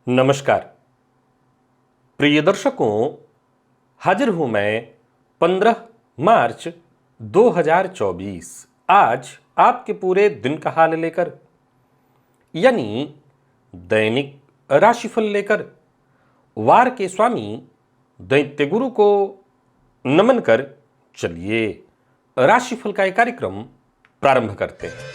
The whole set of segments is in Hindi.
नमस्कार प्रिय दर्शकों, हाजिर हूं मैं 15 मार्च 2024 आज आपके पूरे दिन का हाल लेकर, यानी दैनिक राशिफल लेकर वार के स्वामी दैत्य गुरु को नमन कर चलिए राशिफल का एक कार्यक्रम प्रारंभ करते हैं।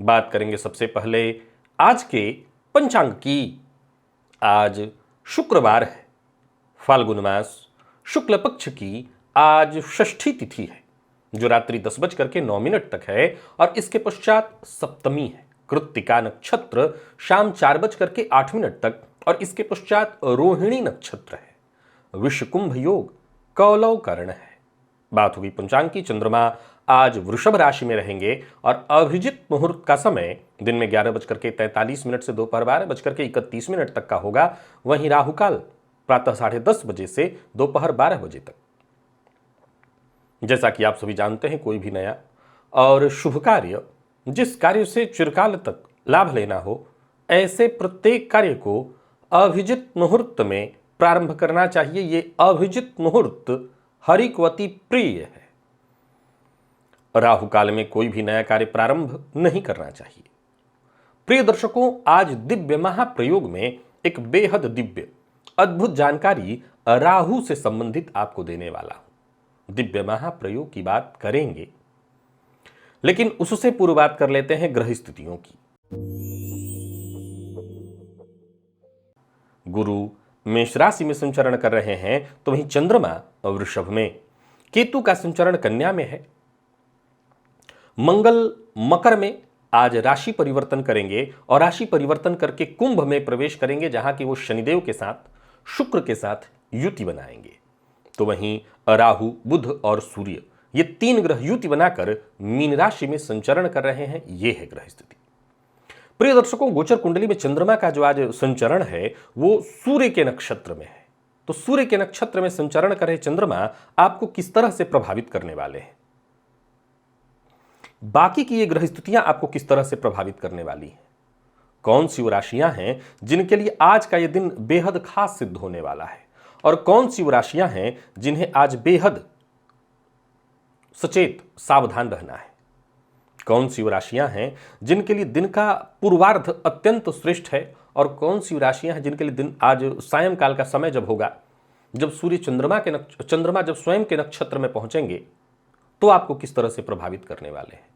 बात करेंगे सबसे पहले आज के पंचांग की। आज शुक्रवार है, फाल्गुन मास शुक्ल पक्ष की आज षष्ठी तिथि है जो रात्रि 10:09 तक है और इसके पश्चात सप्तमी है। कृत्तिका नक्षत्र शाम 4:08 तक और इसके पश्चात रोहिणी नक्षत्र है। विषकुंभ योग कौलव कर्ण है। बात होगी पंचांग की। चंद्रमा आज वृषभ राशि में रहेंगे और अभिजित मुहूर्त का समय दिन में 11:43 से दोपहर 12:31 तक का होगा। वहीं राहुकाल प्रातः 10:30 बजे से दोपहर 12 बजे तक। जैसा कि आप सभी जानते हैं, कोई भी नया और शुभ कार्य जिस कार्य से चिरकाल तक लाभ लेना हो, ऐसे प्रत्येक कार्य को अभिजित मुहूर्त में प्रारंभ करना चाहिए। ये अभिजित मुहूर्त हरिकवती प्रिय है। राहु काल में कोई भी नया कार्य प्रारंभ नहीं करना चाहिए। प्रिय दर्शकों, आज दिव्य महाप्रयोग में एक बेहद दिव्य अद्भुत जानकारी राहु से संबंधित आपको देने वाला हूं। दिव्य महाप्रयोग की बात करेंगे, लेकिन उससे पूर्व बात कर लेते हैं ग्रह स्थितियों की। गुरु मेष राशि में संचरण कर रहे हैं, तो वहीं चंद्रमा वृषभ में, केतु का संचरण कन्या में है। मंगल मकर में आज राशि परिवर्तन करेंगे और राशि परिवर्तन करके कुंभ में प्रवेश करेंगे, जहां कि वो शनिदेव के साथ शुक्र के साथ युति बनाएंगे। तो वहीं राहु बुध और सूर्य ये 3 ग्रह युति बनाकर मीन राशि में संचरण कर रहे हैं। ये है ग्रह स्थिति। प्रिय दर्शकों, गोचर कुंडली में चंद्रमा का जो आज संचरण है वो सूर्य के नक्षत्र में है। तो सूर्य के नक्षत्र में संचरण कर रहे चंद्रमा आपको किस तरह से प्रभावित करने वाले हैं, बाकी की ये ग्रह स्थितियां आपको किस तरह से प्रभावित करने वाली हैं, कौन सी वो राशियां हैं जिनके लिए आज का ये दिन बेहद खास सिद्ध होने वाला है, और कौन सी वो राशियां हैं जिन्हें आज बेहद सचेत सावधान रहना है, कौन सी वो राशियां हैं जिनके लिए दिन का पूर्वार्ध अत्यंत श्रेष्ठ है, और कौन सी राशियां हैं जिनके लिए दिन आज सायंकाल का समय जब होगा, जब सूर्य चंद्रमा जब स्वयं के नक्षत्र में पहुंचेंगे, तो आपको किस तरह से प्रभावित करने वाले हैं।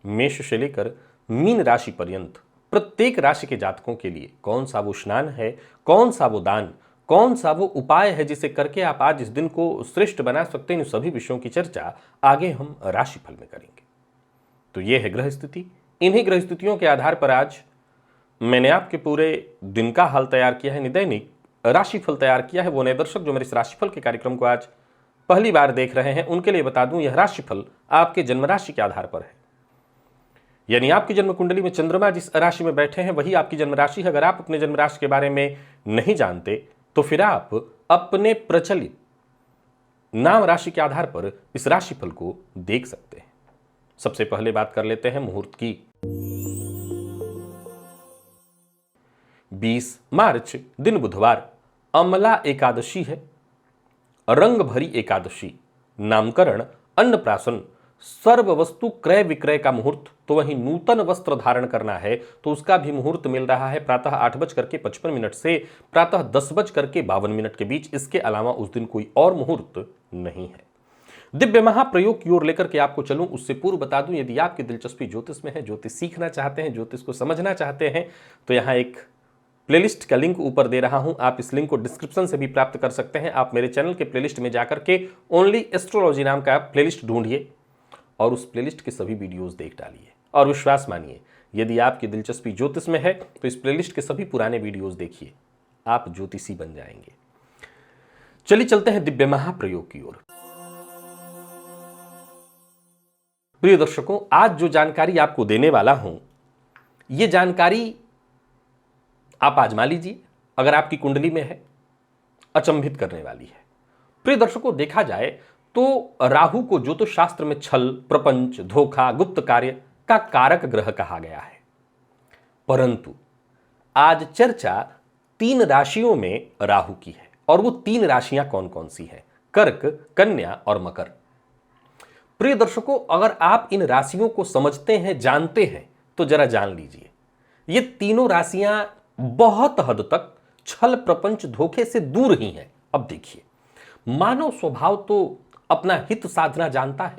मेष से लेकर मीन राशि पर्यंत प्रत्येक राशि के जातकों के लिए कौन सा वो स्नान है, कौन सा वो दान, कौन सा वो उपाय है जिसे करके आप आज इस दिन को श्रेष्ठ बना सकते हैं, इन सभी विषयों की चर्चा आगे हम राशिफल में करेंगे। तो ये है ग्रह स्थिति। इन्हीं ग्रह स्थितियों के आधार पर आज मैंने आपके पूरे दिन का हाल तैयार किया है, दैनिक राशिफल तैयार किया है। वो नए दर्शक जो मेरे इस राशिफल के कार्यक्रम को आज पहली बार देख रहे हैं, उनके लिए बता दूं, यह राशिफल आपके जन्म राशि के आधार पर है। यानी आपकी जन्म कुंडली में चंद्रमा जिस राशि में बैठे हैं वही आपकी जन्म राशि है। अगर आप अपने जन्म राशि के बारे में नहीं जानते तो फिर आप अपने प्रचलित नाम राशि के आधार पर इस राशिफल को देख सकते हैं। सबसे पहले बात कर लेते हैं मुहूर्त की। 20 मार्च दिन बुधवार, अमला एकादशी है, रंग भरी एकादशी, नामकरण, अन्नप्राशन, सर्व वस्तु क्रय विक्रय का मुहूर्त। तो वहीं नूतन वस्त्र धारण करना है तो उसका भी मुहूर्त मिल रहा है प्रातः 8:55 से प्रातः 10:52 के बीच। इसके अलावा उस दिन कोई और मुहूर्त नहीं है। दिव्य महाप्रयोग की ओर लेकर के आपको चलूं उससे पूर्व बता दूं, यदि आपकी दिलचस्पी ज्योतिष में है, ज्योतिष सीखना चाहते हैं, ज्योतिष को समझना चाहते हैं, तो यहां एक प्लेलिस्ट का लिंक ऊपर दे रहा हूं। आप इस लिंक को डिस्क्रिप्शन से भी प्राप्त कर सकते हैं। आप मेरे चैनल के प्लेलिस्ट में जाकर के ओनली एस्ट्रोलॉजी नाम का प्लेलिस्ट ढूंढिए और उस प्लेलिस्ट के सभी वीडियोस देख डालिए। और विश्वास मानिए, यदि आपकी दिलचस्पी ज्योतिष में है तो इस प्लेलिस्ट के सभी पुराने वीडियोस देखिए, आप ज्योतिषी बन जाएंगे। चलिए चलते हैं दिव्य महाप्रयोग की ओर। प्रिय दर्शकों, आज जो जानकारी आपको देने वाला हूं, यह जानकारी आप आजमा लीजिए। अगर आपकी कुंडली में है, अचंभित करने वाली है। प्रिय दर्शकों, देखा जाए तो राहु को ज्योतिष शास्त्र में छल, प्रपंच, धोखा, गुप्त कार्य का कारक ग्रह कहा गया है। परंतु आज चर्चा 3 राशियों में राहु की है, और वो 3 राशियां कौन कौन सी हैं? कर्क, कन्या और मकर। प्रिय दर्शकों, अगर आप इन राशियों को समझते हैं, जानते हैं, तो जरा जान लीजिए, ये तीनों राशियां बहुत हद तक छल, प्रपंच, धोखे से दूर ही हैं। अब देखिए, मानव स्वभाव तो अपना हित साधना जानता है।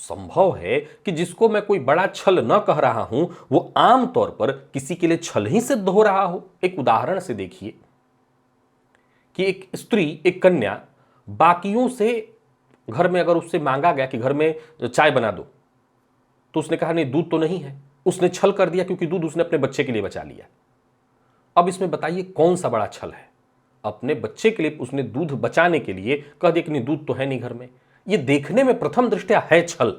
संभव है कि जिसको मैं कोई बड़ा छल न कह रहा हूं, वो आमतौर पर किसी के लिए छल ही सिद्ध हो रहा हो। एक उदाहरण से देखिए कि एक स्त्री, एक कन्या, बाकियों से घर में अगर उससे मांगा गया कि घर में चाय बना दो, तो उसने कहा नहीं, दूध तो नहीं है। उसने छल कर दिया, क्योंकि दूध उसने अपने बच्चे के लिए बचा लिया। अब इसमें बताइए कौन सा बड़ा छल है? अपने बच्चे के लिए उसने दूध बचाने के लिए कह दिया कि नहीं, दूध तो है नहीं घर में। यह देखने में प्रथम दृष्टया है छल,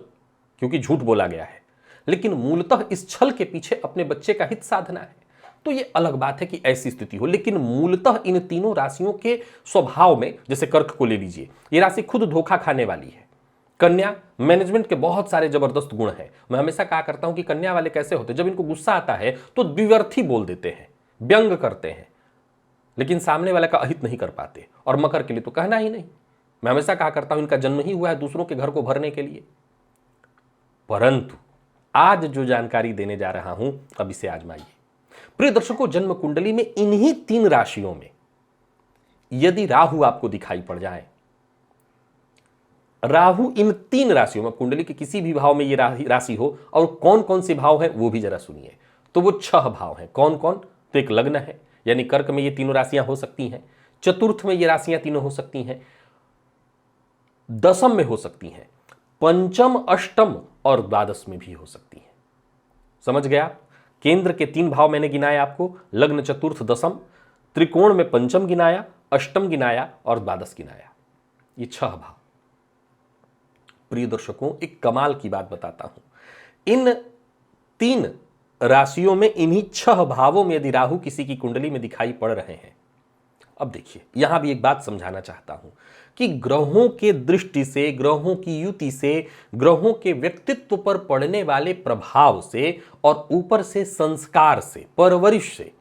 क्योंकि झूठ बोला गया है, लेकिन मूलतः इस छल के पीछे अपने बच्चे का हित साधना है। तो यह अलग बात है कि ऐसी स्थिति हो, लेकिन मूलतः इन तीनों राशियों के स्वभाव में, जैसे कर्क को ले लीजिए, यह राशि खुद धोखा खाने वाली है। कन्या, मैनेजमेंट के बहुत सारे जबरदस्त गुण हैं। मैं हमेशा कहा करता हूं कि कन्या वाले कैसे होते हैं, जब इनको गुस्सा आता है तो द्विअर्थी बोल देते हैं, व्यंग करते हैं, लेकिन सामने वाले का अहित नहीं कर पाते। और मकर के लिए तो कहना ही नहीं। मैं हमेशा कहा करता हूं इनका जन्म ही हुआ है दूसरों के घर को भरने के लिए। परंतु आज जो जानकारी देने जा रहा हूं, अब इसे आजमाइए। प्रिय दर्शकों, जन्म कुंडली में इन्हीं 3 राशियों में यदि राहु आपको दिखाई पड़ जाए, राहु इन 3 राशियों में, कुंडली के किसी भी भाव में ये राशि हो, और कौन कौन से भाव हैं वो भी जरा सुनिए। तो वो 6 भाव हैं। कौन कौन? तो एक लग्न है, यानी कर्क में ये तीनों राशियां हो सकती हैं। चतुर्थ में ये राशियां तीनों हो सकती हैं। दशम में हो सकती हैं। पंचम, अष्टम और द्वादश में भी हो सकती हैं। समझ गया? केंद्र के 3 भाव मैंने गिनाए आपको, लग्न, चतुर्थ, दशम। त्रिकोण में पंचम गिनाया, अष्टम गिनाया और द्वादश गिनाया। ये 6 भाव। प्रिय दर्शकों, एक कमाल की बात बताता हूं। इन 3 राशियों में, इन्हीं 6 भावों में यदि राहु किसी की कुंडली में दिखाई पड़ रहे हैं, अब देखिए, यहां भी एक बात समझाना चाहता हूं कि ग्रहों के दृष्टि से, ग्रहों की युति से, ग्रहों के व्यक्तित्व पर पड़ने वाले प्रभाव से और ऊपर से संस्कार से, परवरिश से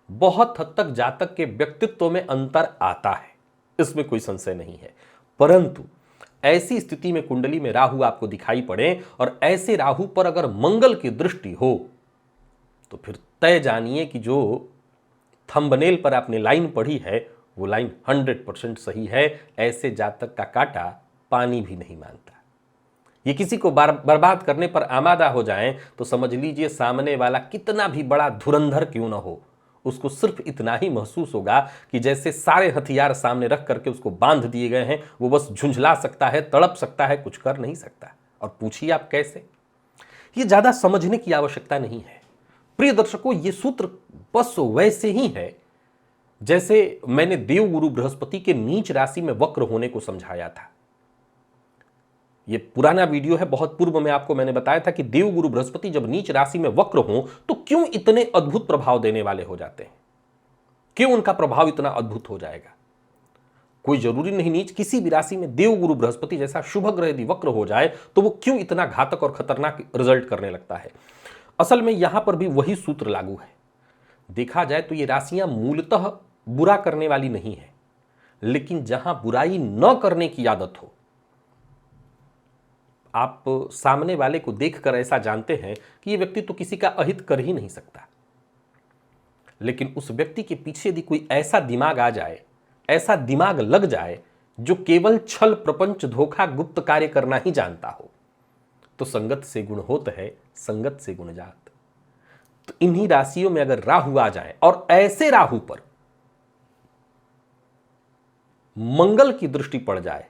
बहुत हद तक जातक के व्यक्तित्व में अंतर आता है, इसमें कोई संशय नहीं है। परंतु ऐसी स्थिति में कुंडली में राहु आपको दिखाई पड़े और ऐसे राहु पर अगर मंगल की दृष्टि हो, तो फिर तय जानिए कि जो थंबनेल पर आपने लाइन पढ़ी है, वो लाइन 100% सही है। ऐसे जातक का कांटा पानी भी नहीं मांगता। ये किसी को बर्बाद करने पर आमादा हो जाएं, तो समझ लीजिए सामने वाला कितना भी बड़ा धुरंधर क्यों ना हो, उसको सिर्फ इतना ही महसूस होगा कि जैसे सारे हथियार सामने रख करके उसको बांध दिए गए हैं, वो बस झुंझला सकता है, तड़प सकता है, कुछ कर नहीं सकता। और पूछिए आप कैसे? ये ज्यादा समझने की आवश्यकता नहीं है। प्रिय दर्शकों, ये सूत्र बस वैसे ही है जैसे मैंने देवगुरु बृहस्पति के नीच राशि में वक्र होने को समझाया था। ये पुराना वीडियो है, बहुत पूर्व में आपको मैंने बताया था कि देवगुरु बृहस्पति जब नीच राशि में वक्र हो तो क्यों इतने अद्भुत प्रभाव देने वाले हो जाते हैं, क्यों उनका प्रभाव इतना अद्भुत हो जाएगा। कोई जरूरी नहीं नीच, किसी भी राशि में देवगुरु बृहस्पति जैसा शुभ ग्रह यदि वक्र हो जाए तो वो क्यों इतना घातक और खतरनाक रिजल्ट करने लगता है। असल में यहां पर भी वही सूत्र लागू है। देखा जाए तो ये राशियां मूलतः बुरा करने वाली नहीं है, लेकिन जहां बुराई न करने की आदत हो, आप सामने वाले को देखकर ऐसा जानते हैं कि ये व्यक्ति तो किसी का अहित कर ही नहीं सकता, लेकिन उस व्यक्ति के पीछे यदि कोई ऐसा दिमाग आ जाए, ऐसा दिमाग लग जाए जो केवल छल प्रपंच धोखा गुप्त कार्य करना ही जानता हो, तो संगत से गुण होत है, संगत से गुण जात। तो इन्हीं राशियों में अगर राहु आ जाए और ऐसे राहु पर मंगल की दृष्टि पड़ जाए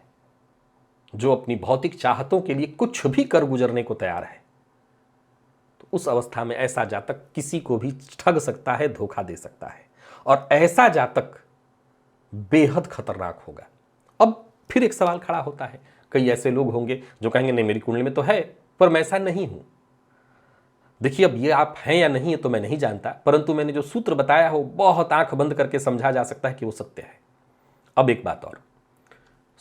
जो अपनी भौतिक चाहतों के लिए कुछ भी कर गुजरने को तैयार है, तो उस अवस्था में ऐसा जातक किसी को भी ठग सकता है, धोखा दे सकता है, और ऐसा जातक बेहद खतरनाक होगा। अब फिर एक सवाल खड़ा होता है, कई ऐसे लोग होंगे जो कहेंगे नहीं मेरी कुंडली में तो है पर मैं ऐसा नहीं हूं। देखिए, अब ये आप हैं या नहीं है तो मैं नहीं जानता, परंतु मैंने जो सूत्र बताया हो बहुत आंख बंद करके समझा जा सकता है कि वो सत्य है। अब एक बात और,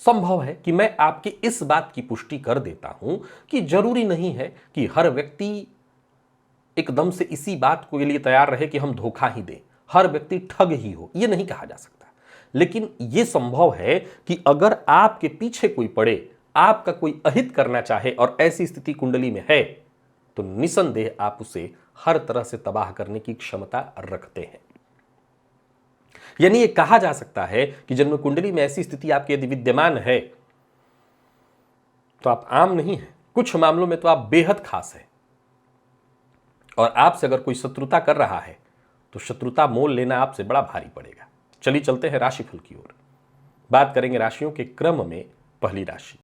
संभव है कि मैं आपकी इस बात की पुष्टि कर देता हूं कि जरूरी नहीं है कि हर व्यक्ति एकदम से इसी बात के लिए तैयार रहे कि हम धोखा ही दें, हर व्यक्ति ठग ही हो, यह नहीं कहा जा सकता। लेकिन यह संभव है कि अगर आपके पीछे कोई पड़े, आपका कोई अहित करना चाहे और ऐसी स्थिति कुंडली में है, तो निसंदेह आप उसे हर तरह से तबाह करने की क्षमता रखते हैं। यानी यह कहा जा सकता है कि जन्म कुंडली में ऐसी स्थिति आपकी यदि विद्यमान है तो आप आम नहीं हैं, कुछ मामलों में तो आप बेहद खास हैं। और आपसे अगर कोई शत्रुता कर रहा है तो शत्रुता मोल लेना आपसे बड़ा भारी पड़ेगा। चलिए चलते हैं राशिफल की ओर। बात करेंगे राशियों के क्रम में पहली राशि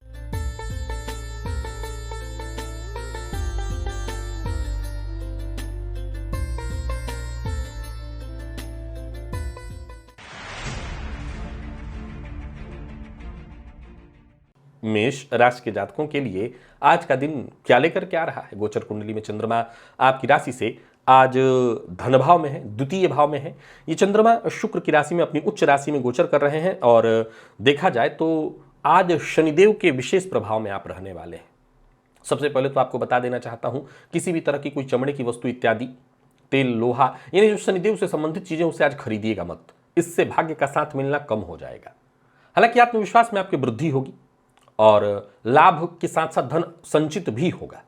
मेष राशि के जातकों के लिए आज का दिन क्या लेकर के आ रहा है। गोचर कुंडली में चंद्रमा आपकी राशि से आज धन भाव में है, द्वितीय भाव में है। ये चंद्रमा शुक्र की राशि में अपनी उच्च राशि में गोचर कर रहे हैं और देखा जाए तो आज शनिदेव के विशेष प्रभाव में आप रहने वाले हैं। सबसे पहले तो आपको बता देना चाहता हूं, किसी भी तरह की कोई चमड़े की वस्तु इत्यादि, तेल, लोहा, यानी जो शनिदेव से संबंधित चीजें उसे आज खरीदिएगा मत, इससे भाग्य का साथ मिलना कम हो जाएगा। हालांकि आत्मविश्वास में आपकी वृद्धि होगी और लाभ के साथ साथ धन संचित भी होगा।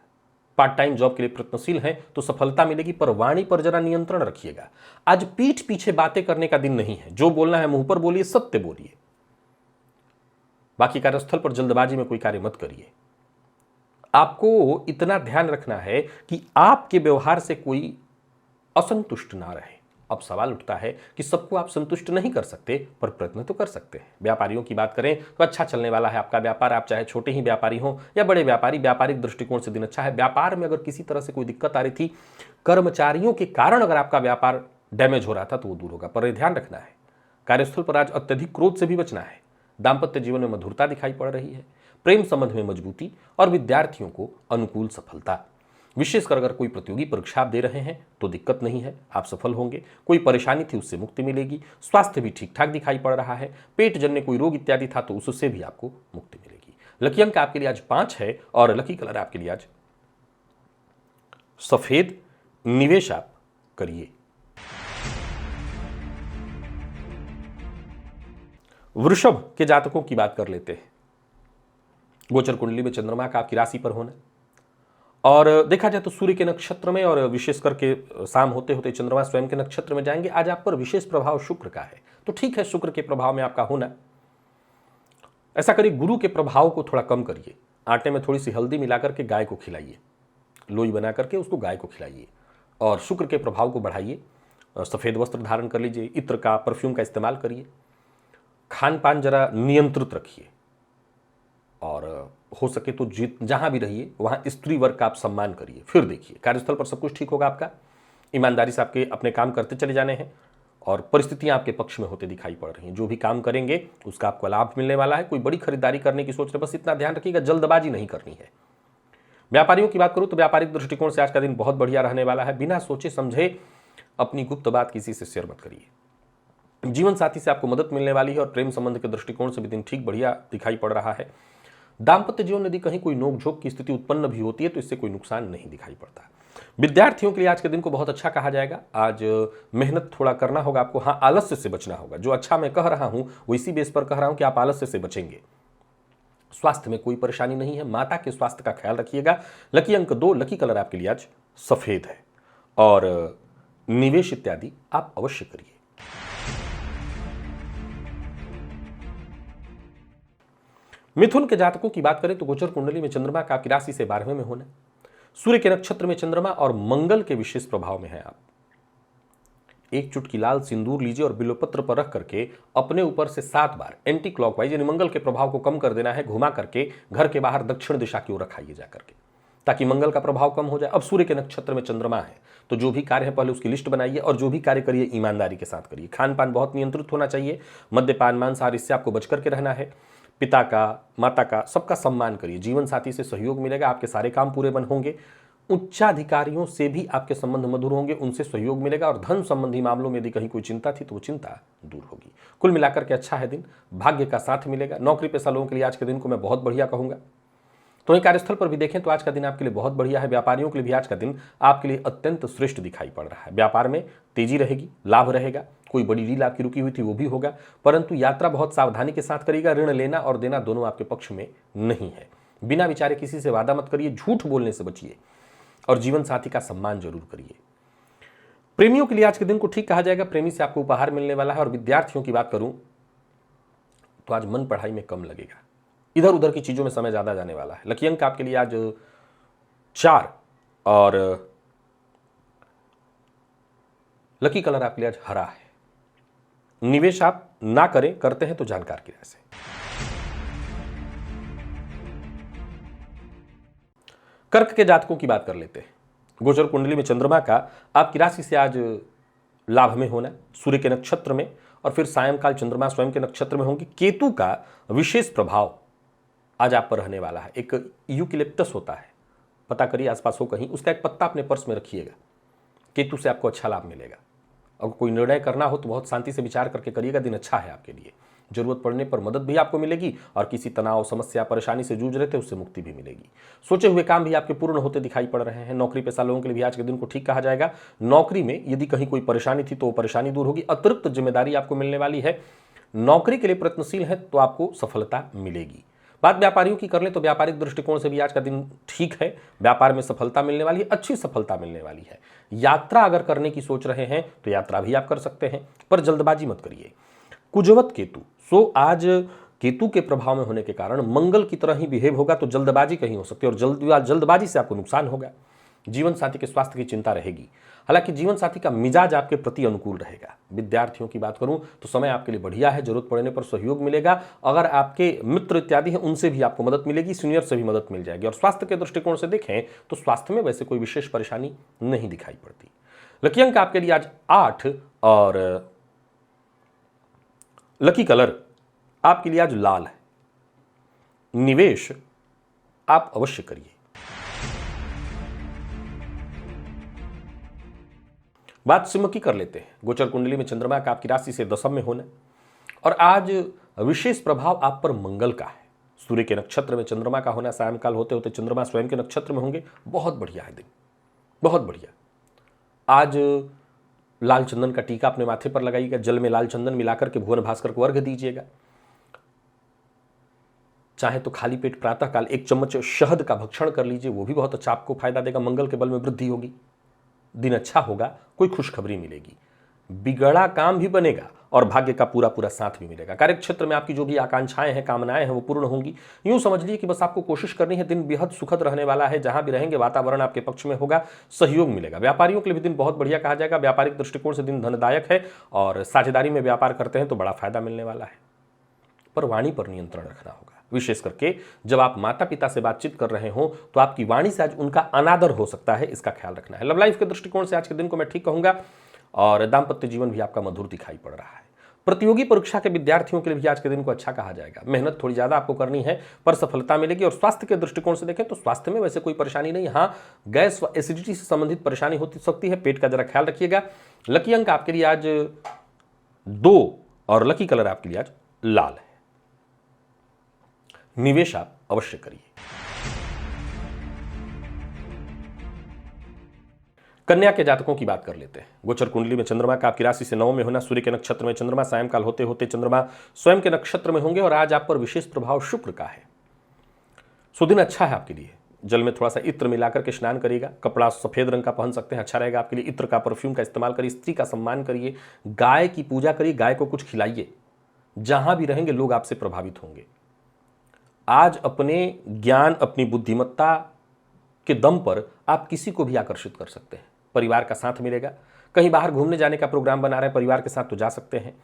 पार्ट टाइम जॉब के लिए प्रयत्नशील हैं तो सफलता मिलेगी, पर वाणी पर जरा नियंत्रण रखिएगा। आज पीठ पीछे बातें करने का दिन नहीं है, जो बोलना है मुंह पर बोलिए, सत्य बोलिए। बाकी कार्यस्थल पर जल्दबाजी में कोई कार्य मत करिए। आपको इतना ध्यान रखना है कि आपके व्यवहार से कोई असंतुष्ट ना रहे। अब सवाल उठता है कि सबको आप संतुष्ट नहीं कर सकते, पर प्रयत्न तो कर सकते हैं। व्यापारियों की बात करें तो अच्छा चलने वाला है आपका व्यापार। आप चाहे छोटे ही व्यापारी हो या बड़े व्यापारी, व्यापारिक दृष्टिकोण से दिन अच्छा है। व्यापार में अगर किसी तरह से कोई दिक्कत आ रही थी, कर्मचारियों के कारण अगर आपका व्यापार डैमेज हो रहा था, तो वो दूर होगा। पर ध्यान रखना है, कार्यस्थल पर आज अत्यधिक क्रोध से भी बचना है। दाम्पत्य जीवन में मधुरता दिखाई पड़ रही है, प्रेम संबंध में मजबूती और विद्यार्थियों को अनुकूल सफलता। विशेषकर अगर कोई प्रतियोगी परीक्षा आप दे रहे हैं तो दिक्कत नहीं है, आप सफल होंगे। कोई परेशानी थी उससे मुक्ति मिलेगी। स्वास्थ्य भी ठीक ठाक दिखाई पड़ रहा है। पेट जन्य कोई रोग इत्यादि था तो उससे भी आपको मुक्ति मिलेगी। लकी अंक आपके लिए आज 5 है और लकी कलर आपके लिए आज सफेद। निवेश आप करिए। वृषभ के जातकों की बात कर लेते हैं। गोचर कुंडली में चंद्रमा का आपकी राशि पर होना और देखा जाए तो सूर्य के नक्षत्र में और विशेष करके शाम होते होते चंद्रमा स्वयं के नक्षत्र में जाएंगे। आज आप पर विशेष प्रभाव शुक्र का है, तो ठीक है, शुक्र के प्रभाव में आपका होना। ऐसा करिए, गुरु के प्रभाव को थोड़ा कम करिए। आटे में थोड़ी सी हल्दी मिलाकर के गाय को खिलाइए, लोई बना करके उसको गाय को खिलाइए और शुक्र के प्रभाव को बढ़ाइए। सफ़ेद वस्त्र धारण कर लीजिए, इत्र का, परफ्यूम का इस्तेमाल करिए। खान पान जरा नियंत्रित रखिए और हो सके तो जहां भी रहिए वहां स्त्री वर्ग का आप सम्मान करिए। फिर देखिए, कार्यस्थल पर सब कुछ ठीक होगा आपका। ईमानदारी से आपके अपने काम करते चले जाने हैं और परिस्थितियां आपके पक्ष में होते दिखाई पड़ रही हैं। जो भी काम करेंगे उसका आपको लाभ मिलने वाला है। कोई बड़ी खरीदारी करने की सोच रहे, बस इतना ध्यान रखिएगा जल्दबाजी नहीं करनी है। व्यापारियों की बात करूं तो व्यापारिक दृष्टिकोण से आज का दिन बहुत बढ़िया रहने वाला है। बिना सोचे समझे अपनी गुप्त बात किसी से शेयर मत करिए। जीवन साथी से आपको मदद मिलने वाली है और प्रेम संबंध के दृष्टिकोण से भी दिन ठीक बढ़िया दिखाई पड़ रहा है। दाम्पत्य जीवन यदि कहीं कोई नोकझोंक की स्थिति उत्पन्न भी होती है तो इससे कोई नुकसान नहीं दिखाई पड़ता। विद्यार्थियों के लिए आज के दिन को बहुत अच्छा कहा जाएगा। आज मेहनत थोड़ा करना होगा आपको। हाँ, आलस्य से बचना होगा। जो अच्छा मैं कह रहा हूं वो इसी बेस पर कह रहा हूं कि आप आलस्य से बचेंगे। स्वास्थ्य में कोई परेशानी नहीं है। माता के स्वास्थ्य का ख्याल रखिएगा। लकी अंक 2, लकी कलर आपके लिए आज सफेद है और निवेश इत्यादि आप अवश्य करिए। मिथुन के जातकों की बात करें तो गोचर कुंडली में चंद्रमा का आपकी राशि से 12वें में होना, सूर्य के नक्षत्र में चंद्रमा और मंगल के विशेष प्रभाव में है आप। एक चुटकी लाल सिंदूर लीजिए और बिल्वपत्र पर रख करके अपने ऊपर से 7 बार एंटी क्लॉकवाइज यानी मंगल के प्रभाव को कम कर देना है, घुमा करके घर के बाहर दक्षिण दिशा की ओर रखाइए जाकर के, ताकि मंगल का प्रभाव कम हो जाए। अब सूर्य के नक्षत्र में चंद्रमा है तो जो भी कार्य है पहले उसकी लिस्ट बनाइए और जो भी कार्य करिए ईमानदारी के साथ करिए। खान पान बहुत नियंत्रित होना चाहिए, मद्यपान मांसाहार इससे आपको बच करके रहना है। पिता का, माता का, सबका सम्मान करिए। जीवन साथी से सहयोग मिलेगा, आपके सारे काम पूरे बन होंगे। उच्चाधिकारियों से भी आपके संबंध मधुर होंगे, उनसे सहयोग मिलेगा और धन संबंधी मामलों में यदि कहीं कोई चिंता थी तो वो चिंता दूर होगी। कुल मिलाकर के अच्छा है दिन, भाग्य का साथ मिलेगा। नौकरी पेशा लोगों के लिए आज के दिन को मैं बहुत बढ़िया कहूंगा। तो वहीं कार्यस्थल पर भी देखें तो आज का दिन आपके लिए बहुत बढ़िया है। व्यापारियों के लिए भी आज का दिन आपके लिए अत्यंत श्रेष्ठ दिखाई पड़ रहा है। व्यापार में तेजी रहेगी, लाभ रहेगा, कोई बड़ी डील आपकी रुकी हुई थी वो भी होगा, परंतु यात्रा बहुत सावधानी के साथ करिएगा। ऋण लेना और देना दोनों आपके पक्ष में नहीं है। बिना विचारे किसी से वादा मत करिए, झूठ बोलने से बचिए और जीवन साथी का सम्मान जरूर करिए। प्रेमियों के लिए आज के दिन को ठीक कहा जाएगा, प्रेमी से आपको उपहार मिलने वाला है। और विद्यार्थियों की बात करूं तो आज मन पढ़ाई में कम लगेगा, इधर उधर की चीजों में समय ज्यादा जाने वाला है। लकी अंक आपके लिए आज 4 और लकी कलर आपके लिए आज हरा है। निवेश आप ना करें, करते हैं तो जानकार की राय से। कर्क के जातकों की बात कर लेते हैं। गोचर कुंडली में चंद्रमा का आपकी राशि से आज लाभ में होना, सूर्य के नक्षत्र में, और फिर सायंकाल चंद्रमा स्वयं के नक्षत्र में होंगे। केतु का विशेष प्रभाव आज आप पर रहने वाला है। एक यूकेलिप्टस होता है, पता करिए आसपास हो कहीं, उसका एक पत्ता अपने पर्स में रखिएगा, केतु से आपको अच्छा लाभ मिलेगा। अगर कोई निर्णय करना हो तो बहुत शांति से विचार करके करिएगा, दिन अच्छा है आपके लिए। जरूरत पड़ने पर मदद भी आपको मिलेगी और किसी तनाव, समस्या, परेशानी से जूझ रहे थे उससे मुक्ति भी मिलेगी। सोचे हुए काम भी आपके पूर्ण होते दिखाई पड़ रहे हैं। नौकरी पेशा लोगों के लिए भी आज के दिन को ठीक कहा जाएगा। नौकरी में यदि कहीं कोई परेशानी थी तो वो परेशानी दूर होगी। अतिरिक्त जिम्मेदारी आपको मिलने वाली है। नौकरी के लिए प्रयत्नशील है तो आपको सफलता मिलेगी। बात व्यापारियों की कर लें तो व्यापारिक दृष्टिकोण से भी आज का दिन ठीक है। व्यापार में सफलता मिलने वाली है, अच्छी सफलता मिलने वाली है। यात्रा अगर करने की सोच रहे हैं तो यात्रा भी आप कर सकते हैं, पर जल्दबाजी मत करिए। कुजवत केतु, सो आज केतु के प्रभाव में होने के कारण मंगल की तरह ही बिहेव होगा, तो जल्दबाजी कहीं हो सकती है और जल्दबाजी से आपको नुकसान होगा। जीवन साथी के स्वास्थ्य की चिंता रहेगी। हालांकि जीवन साथी का मिजाज आपके प्रति अनुकूल रहेगा। विद्यार्थियों की बात करूं तो समय आपके लिए बढ़िया है, जरूरत पड़ने पर सहयोग मिलेगा। अगर आपके मित्र इत्यादि हैं उनसे भी आपको मदद मिलेगी, सीनियर से भी मदद मिल जाएगी। और स्वास्थ्य के दृष्टिकोण से देखें तो स्वास्थ्य में वैसे कोई विशेष परेशानी नहीं दिखाई पड़ती। लकी अंक आपके लिए आज 8 और लकी कलर आपके लिए आज लाल है। निवेश आप अवश्य करिए। बात सिंह की कर लेते हैं। गोचर कुंडली में चंद्रमा का आपकी राशि से 10वें में होना और आज विशेष प्रभाव आप पर मंगल का है। सूर्य के नक्षत्र में चंद्रमा का होना, सायंकाल होते होते चंद्रमा स्वयं के नक्षत्र में होंगे। बहुत बढ़िया है दिन, बहुत बढ़िया। आज लाल चंदन का टीका अपने माथे पर लगाइएगा, जल में लाल चंदन मिलाकर के भुवन भास्कर को अर्घ्य दीजिएगा। चाहे तो खाली पेट प्रातःकाल 1 चम्मच शहद का भक्षण कर लीजिए, वो भी बहुत अच्छा आपको फायदा देगा। मंगल के बल में वृद्धि होगी, दिन अच्छा होगा, कोई खुशखबरी मिलेगी, बिगड़ा काम भी बनेगा और भाग्य का पूरा पूरा साथ भी मिलेगा। कार्यक्षेत्र में आपकी जो भी आकांक्षाएं हैं, कामनाएं हैं, वो पूर्ण होंगी। यूं समझ लीजिए कि बस आपको कोशिश करनी है। दिन बेहद सुखद रहने वाला है। जहां भी रहेंगे वातावरण आपके पक्ष में होगा, सहयोग मिलेगा। व्यापारियों के लिए भी दिन बहुत बढ़िया कहा जाएगा। व्यापारिक दृष्टिकोण से दिन धनदायक है और साझेदारी में व्यापार करते हैं तो बड़ा फायदा मिलने वाला है। पर वाणी पर नियंत्रण रखना होगा, विशेष करके जब आप माता पिता से बातचीत कर रहे हो तो आपकी वाणी से आज उनका अनादर हो सकता है, इसका ख्याल रखना है। लव लाइफ के दृष्टिकोण से आज के दिन को मैं ठीक कहूंगा और दाम्पत्य जीवन भी आपका मधुर दिखाई पड़ रहा है। प्रतियोगी परीक्षा के विद्यार्थियों के लिए भी आज के दिन को अच्छा कहा जाएगा। मेहनत थोड़ी ज्यादा आपको करनी है पर सफलता मिलेगी। और स्वास्थ्य के दृष्टिकोण से देखें तो स्वास्थ्य में वैसे कोई परेशानी नहीं। हाँ, गैस व एसिडिटी से संबंधित परेशानी होती सकती है, पेट का जरा ख्याल रखिएगा। लकी अंक आपके लिए आज 2 और लकी कलर आपके लिए आज लाल है। निवेश आप अवश्य करिए। कन्या के जातकों की बात कर लेते हैं। गोचर कुंडली में चंद्रमा का आपकी राशि से 9 में होना, सूर्य के नक्षत्र में चंद्रमा, सायंकाल होते होते चंद्रमा स्वयं के नक्षत्र में होंगे और आज आप पर विशेष प्रभाव शुक्र का है। सो दिन अच्छा है आपके लिए। जल में थोड़ा सा इत्र मिलाकर के स्नान करिएगा। कपड़ा सफेद रंग का पहन सकते हैं, अच्छा रहेगा आपके लिए। इत्र का, परफ्यूम का इस्तेमाल करिए। स्त्री का सम्मान करिए। गाय की पूजा करिए, गाय को कुछ खिलाइए। जहां भी रहेंगे लोग आपसे प्रभावित होंगे। आज अपने ज्ञान, अपनी बुद्धिमत्ता के दम पर आप किसी को भी आकर्षित कर सकते हैं। परिवार का साथ मिलेगा, कहीं बाहर घूमने जाने का प्रोग्राम बना रहे हैं परिवार के साथ तो जा सकते हैं।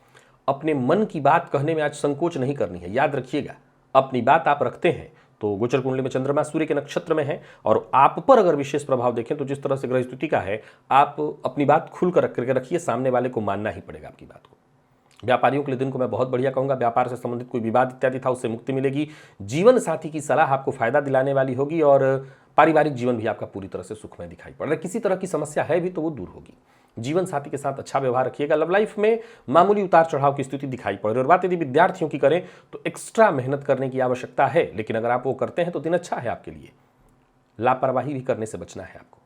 अपने मन की बात कहने में आज संकोच नहीं करनी है। याद रखिएगा, अपनी बात आप रखते हैं तो गोचर कुंडली में चंद्रमा सूर्य के नक्षत्र में है और आप पर अगर विशेष प्रभाव देखें तो जिस तरह से ग्रह स्थिति का है, आप अपनी बात खुल कर करके रखिए, सामने वाले को मानना ही पड़ेगा आपकी बात को। व्यापारियों के लिए दिन को मैं बहुत बढ़िया कहूंगा। व्यापार से संबंधित कोई विवाद इत्यादि था उससे मुक्ति मिलेगी। जीवन साथी की सलाह आपको फायदा दिलाने वाली होगी और पारिवारिक जीवन भी आपका पूरी तरह से सुखमय दिखाई पड़ रहा है। किसी तरह की समस्या है भी तो वो दूर होगी। जीवन साथी के साथ अच्छा व्यवहार रखिएगा। लव लाइफ में मामूली उतार चढ़ाव की स्थिति दिखाई पड़ रही है और बात यदि विद्यार्थियों की करें तो एक्स्ट्रा मेहनत करने की आवश्यकता है, लेकिन अगर आप वो करते हैं तो दिन अच्छा है आपके लिए। लापरवाही भी करने से बचना है आपको।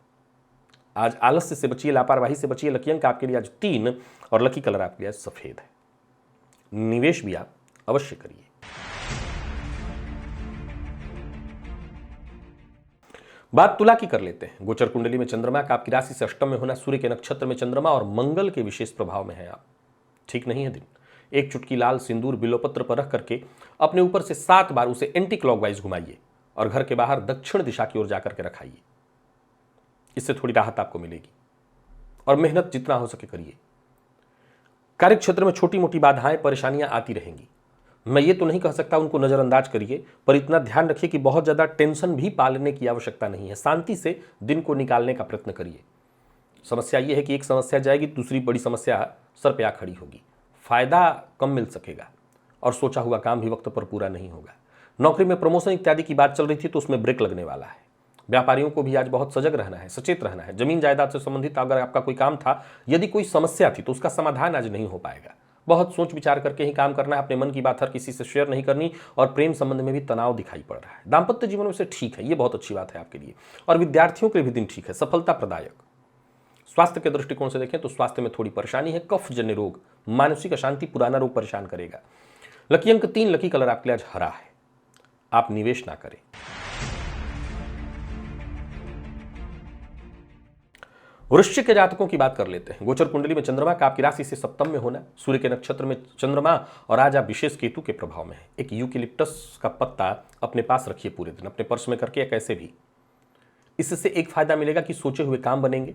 आज आलस्य से बचिए, लापरवाही से बचिए। लकी अंक आपके लिए आज 3 और लकी कलर आपके लिए आज सफेद है। निवेश भी आप अवश्य करिए। बात तुला की कर लेते हैं। गोचर कुंडली में चंद्रमा का आपकी राशि से अष्टम में होना, सूर्य के नक्षत्र में चंद्रमा और मंगल के विशेष प्रभाव में है आप। ठीक नहीं है दिन। एक चुटकी लाल सिंदूर बिल्वपत्र पर रख करके अपने ऊपर से 7 बार उसे एंटी क्लॉकवाइज घुमाइए और घर के बाहर दक्षिण दिशा की ओर जाकर के रखाइए। इससे थोड़ी राहत आपको मिलेगी और मेहनत जितना हो सके करिए। कार्य क्षेत्र में छोटी मोटी बाधाएं, परेशानियां आती रहेंगी। मैं ये तो नहीं कह सकता उनको नजरअंदाज करिए, पर इतना ध्यान रखिए कि बहुत ज्यादा टेंशन भी पालने की आवश्यकता नहीं है। शांति से दिन को निकालने का प्रयत्न करिए। समस्या ये है कि एक समस्या जाएगी, दूसरी बड़ी समस्या सर पे आ खड़ी होगी। फायदा कम मिल सकेगा और सोचा हुआ काम भी वक्त पर पूरा नहीं होगा। नौकरी में प्रमोशन इत्यादि की बात चल रही थी तो उसमें ब्रेक लगने वाला है। व्यापारियों को भी आज बहुत सजग रहना है, सचेत रहना है। जमीन जायदाद से संबंधित अगर आपका कोई काम था, यदि कोई समस्या थी तो उसका समाधान आज नहीं हो पाएगा। बहुत सोच विचार करके ही काम करना है। अपने मन की बात हर किसी से शेयर नहीं करनी और प्रेम संबंध में भी तनाव दिखाई पड़ रहा है। दाम्पत्य जीवन में से ठीक है, ये बहुत अच्छी बात है आपके लिए। और विद्यार्थियों के लिए भी दिन ठीक है, सफलता प्रदायक। स्वास्थ्य के दृष्टिकोण से देखें तो स्वास्थ्य में थोड़ी परेशानी है। कफ जन्य रोग, मानसिक अशांति, पुराना रोग परेशान करेगा। लकी अंक 3, लकी कलर आपके लिए आज हरा है। आप निवेश ना करें। वृश्चिक के जातकों की बात कर लेते हैं। गोचर कुंडली में चंद्रमा का आपकी राशि से सप्तम में होना, सूर्य के नक्षत्र में चंद्रमा और आज आप विशेष केतु के प्रभाव में है। एक यूकेलिप्टस का पत्ता अपने पास रखिए पूरे दिन, अपने पर्स में करके या कैसे भी। इससे एक फायदा मिलेगा कि सोचे हुए काम बनेंगे।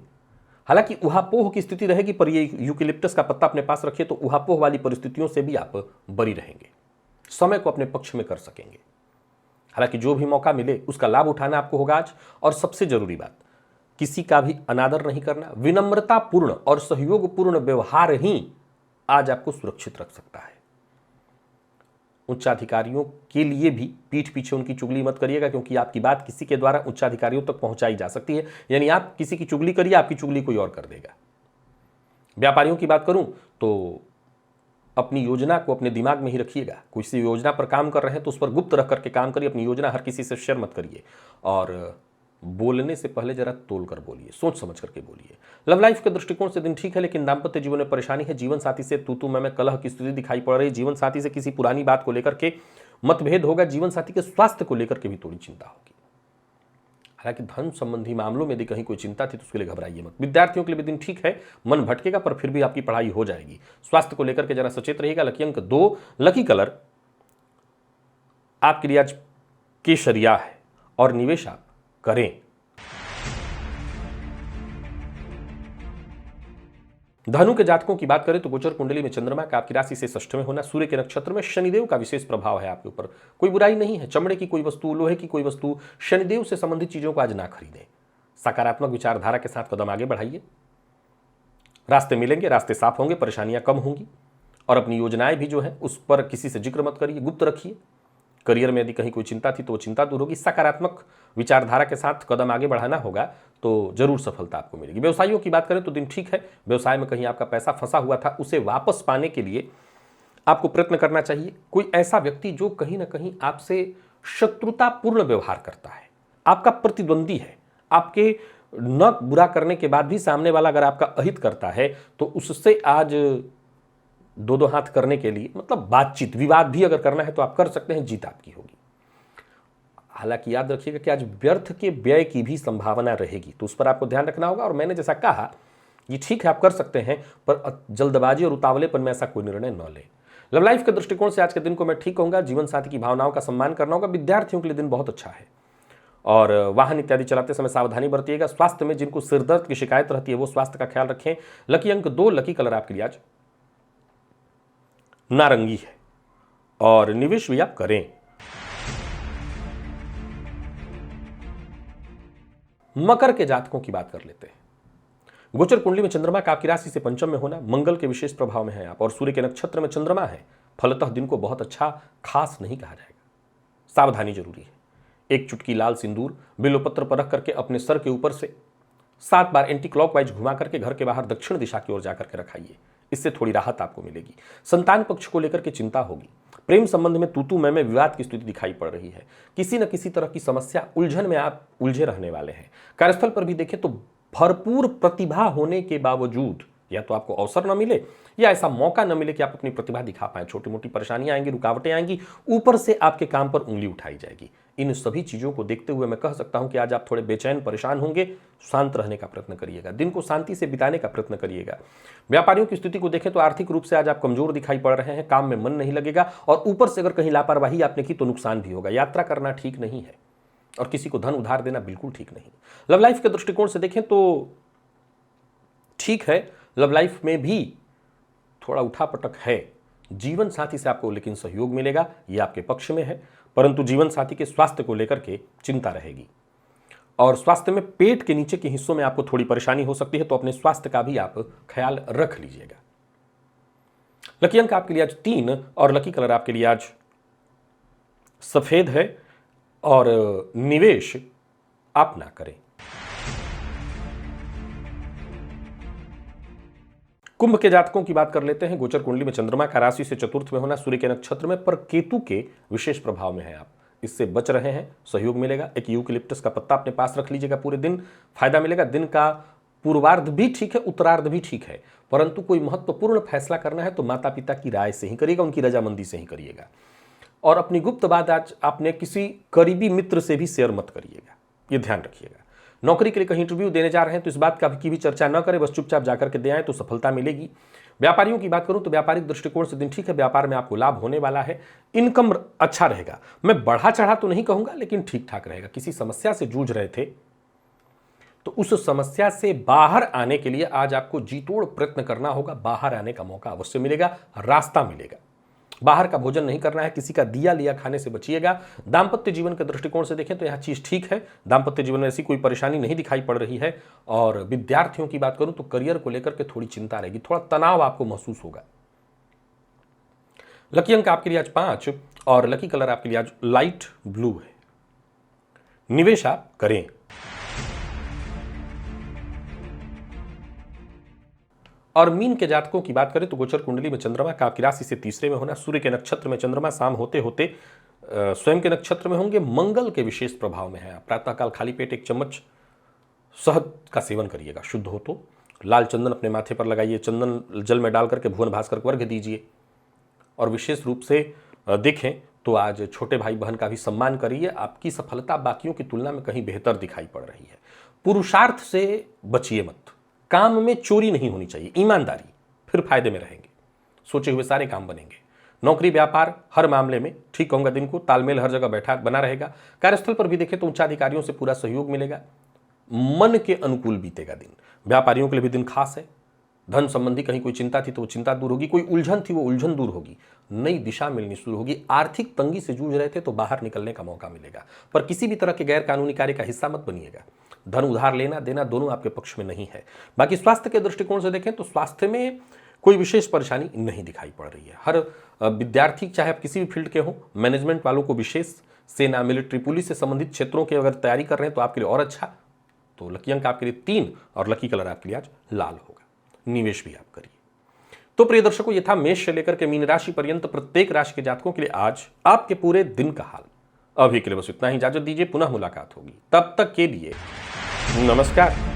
हालांकि उहापोह की स्थिति रहेगी, पर ये यूकेलिप्टस का पत्ता अपने पास रखिए तो उहापोह वाली परिस्थितियों से भी आप बरी रहेंगे, समय को अपने पक्ष में कर सकेंगे। हालांकि जो भी मौका मिले उसका लाभ उठाना आपको होगा आज। और सबसे जरूरी बात, किसी का भी अनादर नहीं करना। विनम्रतापूर्ण और सहयोगपूर्ण व्यवहार ही आज आपको सुरक्षित रख सकता है। उच्चाधिकारियों के लिए भी पीठ पीछे उनकी चुगली मत करिएगा, क्योंकि आपकी बात किसी के द्वारा उच्चाधिकारियों तक पहुंचाई जा सकती है। यानी आप किसी की चुगली करिए, आपकी चुगली कोई और कर देगा। व्यापारियों की बात करूं तो अपनी योजना को अपने दिमाग में ही रखिएगा। किसी योजना पर काम कर रहे हैं तो उस पर गुप्त रख करके काम करिए। अपनी योजना हर किसी से शेयर मत करिए और बोलने से पहले जरा तोल कर बोलिए, सोच समझ करके बोलिए। लव लाइफ के दृष्टिकोण से दिन ठीक है, लेकिन दाम्पत्य जीवन में परेशानी है। जीवन साथी से तू मैं कलह की स्थिति दिखाई पड़ रही है। जीवन साथी से किसी पुरानी बात को लेकर के मतभेद होगा। जीवन साथी के स्वास्थ्य को लेकर के भी थोड़ी चिंता होगी। हालांकि धन संबंधी मामलों में यदि कहीं कोई चिंता थी तो उसके लिए घबराइए मत। विद्यार्थियों के लिए भी दिन ठीक है, मन भटकेगा पर फिर भी आपकी पढ़ाई हो जाएगी। स्वास्थ्य को लेकर के जरा सचेत रहिएगा। लकी अंक 2, लकी कलर आपके लिए आज केसरिया है और निवेश आप करें। धनु के जातकों की बात करें तो गोचर कुंडली में चंद्रमा का आपकी राशि से षष्ठ में होना, सूर्य के नक्षत्र में शनिदेव का विशेष प्रभाव है आपके ऊपर। कोई बुराई नहीं है। चमड़े की कोई वस्तु, लोहे की कोई वस्तु, शनिदेव से संबंधित चीजों को आज ना खरीदें। सकारात्मक विचारधारा के साथ कदम आगे बढ़ाइए। रास्ते मिलेंगे, रास्ते साफ होंगे, परेशानियां कम होंगी। और अपनी योजनाएं भी जो है उस पर किसी से जिक्र मत करिए, गुप्त रखिए। करियर में यदि कहीं कोई चिंता थी तो वो चिंता दूर होगी। सकारात्मक विचारधारा के साथ कदम आगे बढ़ाना होगा तो जरूर सफलता आपको मिलेगी। व्यवसायियों की बात करें तो दिन ठीक है। व्यवसाय में कहीं आपका पैसा फंसा हुआ था, उसे वापस पाने के लिए आपको प्रयत्न करना चाहिए। कोई ऐसा व्यक्ति जो कहीं ना कहीं आपसे शत्रुतापूर्ण व्यवहार करता है, आपका प्रतिद्वंदी है, आपके न बुरा करने के बाद भी सामने वाला अगर आपका अहित करता है तो उससे आज दो हाथ करने के लिए, मतलब बातचीत, विवाद भी अगर करना है तो आप कर सकते हैं, जीत आपकी होगी। हालांकि याद रखिएगा कि आज व्यर्थ के व्यय की भी संभावना रहेगी, तो उस पर आपको ध्यान रखना होगा। और मैंने जैसा कहा, ये ठीक है आप कर सकते हैं, पर जल्दबाजी और उतावलेपन में ऐसा कोई निर्णय न लें। लव लाइफ के दृष्टिकोण से आज के दिन को मैं ठीक कहूंगा, जीवन साथी की भावनाओं का सम्मान करना होगा। विद्यार्थियों के लिए दिन बहुत अच्छा है और वाहन इत्यादि चलाते समय सावधानी बरतिएगा। स्वास्थ्य में जिनको सिर दर्द की शिकायत रहती है वो स्वास्थ्य का ख्याल रखें। लकी अंक 2, लकी कलर आपके लिए आज नारंगी है और निवेश भी आप करें। मकर के जातकों की बात कर लेते हैं। गोचर कुंडली में चंद्रमा का आपकी राशि से पंचम में होना, मंगल के विशेष प्रभाव में है आप और सूर्य के नक्षत्र में चंद्रमा है। फलतः दिन को बहुत अच्छा खास नहीं कहा जाएगा, सावधानी जरूरी है। एक चुटकी लाल सिंदूर बिल्वपत्र पर रख करके अपने सर के ऊपर से 7 बार एंटी क्लॉकवाइज घुमा करके घर के बाहर दक्षिण दिशा की ओर जाकर के रखाइए, इससे थोड़ी राहत आपको मिलेगी। संतान पक्ष को लेकर के चिंता होगी। प्रेम संबंध में तू मैं विवाद की स्थिति दिखाई पड़ रही है। किसी न किसी तरह की समस्या, उलझन में आप उलझे रहने वाले हैं। कार्यस्थल पर भी देखें तो भरपूर प्रतिभा होने के बावजूद या तो आपको अवसर न मिले या ऐसा मौका न मिले कि आप अपनी प्रतिभा दिखा पाए। छोटी मोटी परेशानियां आएंगी, रुकावटें आएंगी, ऊपर से आपके काम पर उंगली उठाई जाएगी। इन सभी चीजों को देखते हुए मैं कह सकता हूं कि आज आप थोड़े बेचैन परेशान होंगे। शांत रहने का प्रयत्न करिएगा, दिन को शांति से बिताने का प्रयत्न करिएगा। व्यापारियों की स्थिति को देखें तो आर्थिक रूप से आज आप कमजोर दिखाई पड़ रहे हैं, काम में मन नहीं लगेगा और ऊपर से अगर कहीं लापरवाही आपने की तो नुकसान भी होगा। यात्रा करना ठीक नहीं है और किसी को धन उधार देना बिल्कुल ठीक नहीं। लव लाइफ के दृष्टिकोण से देखें तो ठीक है, लव लाइफ में भी थोड़ा उठापटक है। जीवन साथी से आपको लेकिन सहयोग मिलेगा, यह आपके पक्ष में है, परंतु जीवन साथी के स्वास्थ्य को लेकर के चिंता रहेगी और स्वास्थ्य में पेट के नीचे के हिस्सों में आपको थोड़ी परेशानी हो सकती है, तो अपने स्वास्थ्य का भी आप ख्याल रख लीजिएगा। लकी अंक आपके लिए आज 3 और लकी कलर आपके लिए आज सफेद है और निवेश आप ना करें। कुंभ के जातकों की बात कर लेते हैं। गोचर कुंडली में चंद्रमा का राशि से चतुर्थ में होना, सूर्य के नक्षत्र में, पर केतु के विशेष प्रभाव में है आप, इससे बच रहे हैं, सहयोग मिलेगा। एक यूकेलिप्टस का पत्ता अपने पास रख लीजिएगा, पूरे दिन फायदा मिलेगा। दिन का पूर्वार्ध भी ठीक है, उत्तरार्ध भी ठीक है, परंतु कोई महत्वपूर्ण फैसला करना है तो माता पिता की राय से ही करिएगा, उनकी रजामंदी से ही करिएगा। और अपनी गुप्त बात आज आपने किसी करीबी मित्र से भी शेयर मत करिएगा, ये ध्यान रखिएगा। नौकरी के लिए कहीं इंटरव्यू देने जा रहे हैं तो इस बात की भी चर्चा न करें, बस चुपचाप जाकर के दे आए तो सफलता मिलेगी। व्यापारियों की बात करूं तो व्यापारिक दृष्टिकोण से दिन ठीक है, व्यापार में आपको लाभ होने वाला है। इनकम अच्छा रहेगा, मैं बढ़ा चढ़ा तो नहीं कहूंगा लेकिन ठीक ठाक रहेगा। किसी समस्या से जूझ रहे थे तो उस समस्या से बाहर आने के लिए आज आपको जी तोड़ प्रयत्न करना होगा। बाहर आने का मौका अवश्य मिलेगा, रास्ता मिलेगा। बाहर का भोजन नहीं करना है, किसी का दिया लिया खाने से बचिएगा। दाम्पत्य जीवन के दृष्टिकोण से देखें तो यह चीज ठीक है, दाम्पत्य जीवन में ऐसी कोई परेशानी नहीं दिखाई पड़ रही है। और विद्यार्थियों की बात करूं तो करियर को लेकर के थोड़ी चिंता रहेगी, थोड़ा तनाव आपको महसूस होगा। लकी अंक आपके लिए आज 5 और लकी कलर आपके लिए आज लाइट ब्लू है। निवेश आप करें। और मीन के जातकों की बात करें तो गोचर कुंडली में चंद्रमा का आपकी राशि से तीसरे में होना, सूर्य के नक्षत्र में चंद्रमा शाम होते होते स्वयं के नक्षत्र में होंगे। मंगल के विशेष प्रभाव में है। प्रातःकाल खाली पेट 1 चम्मच शहद का सेवन करिएगा, शुद्ध हो तो। लाल चंदन अपने माथे पर लगाइए, चंदन जल में डाल करके भुवन भास्कर को अर्घ्य दीजिए। और विशेष रूप से देखें तो आज छोटे भाई बहन का भी सम्मान करिए। आपकी सफलता बाकियों की तुलना में कहीं बेहतर दिखाई पड़ रही है। पुरुषार्थ से बचिए मत, काम में चोरी नहीं होनी चाहिए, ईमानदारी, फिर फायदे में रहेंगे, सोचे हुए सारे काम बनेंगे। नौकरी व्यापार हर मामले में ठीक कहूंगा, दिन को तालमेल हर जगह बैठा बना रहेगा। कार्यस्थल पर भी देखें तो उच्चाधिकारियों से पूरा सहयोग मिलेगा, मन के अनुकूल बीतेगा दिन। व्यापारियों के लिए भी दिन खास है। धन संबंधी कहीं कोई चिंता थी तो वो चिंता दूर होगी, कोई उलझन थी वो उलझन दूर होगी, नई दिशा मिलनी शुरू होगी। आर्थिक तंगी से जूझ रहे थे तो बाहर निकलने का मौका मिलेगा, पर किसी भी तरह के गैर कानूनी कार्य का हिस्सा मत बनिएगा। धन उधार लेना देना दोनों आपके पक्ष में नहीं है। बाकी स्वास्थ्य के दृष्टिकोण से देखें तो स्वास्थ्य में कोई विशेष परेशानी नहीं दिखाई पड़ रही है। हर विद्यार्थी, चाहे आप किसी भी फील्ड के हो, मैनेजमेंट वालों को विशेष, सेना, मिलिट्री, पुलिस से संबंधित क्षेत्रों की अगर तैयारी कर रहे हैं तो आपके लिए और अच्छा। तो लकी अंक आपके लिए 3 और लकी कलर आपके लिए आज लाल होगा। निवेश भी आप करिए। तो प्रिय दर्शकों, ये था मेष से लेकर के मीन राशि पर्यंत प्रत्येक राशि के जातकों के लिए आज आपके पूरे दिन का हाल। अभी के लिए बस इतना ही, इजाजत दीजिए, पुनः मुलाकात होगी। तब तक के लिए नमस्कार।